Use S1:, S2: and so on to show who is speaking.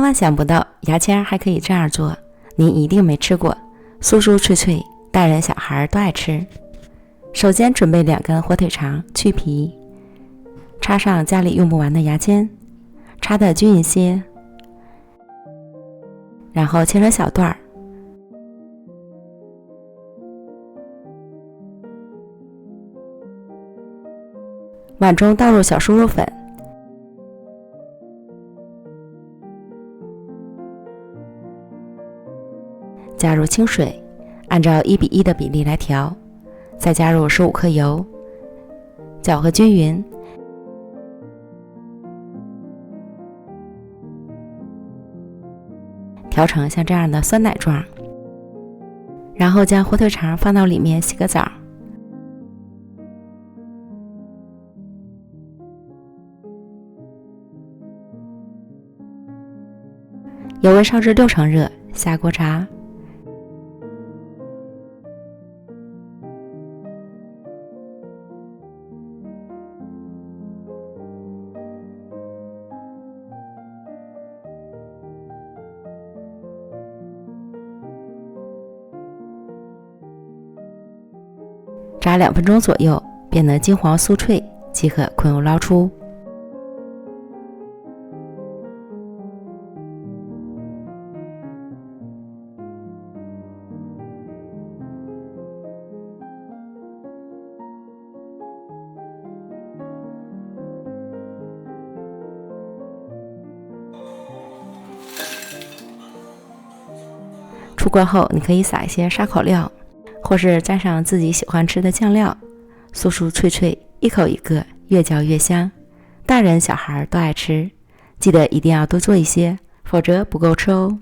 S1: 万想不到牙签还可以这样做，您一定没吃过，酥酥脆脆，大人小孩都爱吃。首先准备2根火腿肠，去皮，插上家里用不完的牙签，插得均匀些，然后切成小段儿。碗中倒入小酥肉粉，加入清水，按照1:1的比例来调，再加入15克油，搅和均匀。调成像这样的酸奶状，然后将火腿肠放到里面洗个澡。油温烧至6成热，下锅炸。炸2分钟左右，变得金黄酥脆，即可昆油捞出。出锅后，你可以撒一些烧烤料，或是沾上自己喜欢吃的酱料，酥酥脆脆，一口一个，越嚼越香，大人小孩都爱吃。记得一定要多做一些，否则不够吃哦。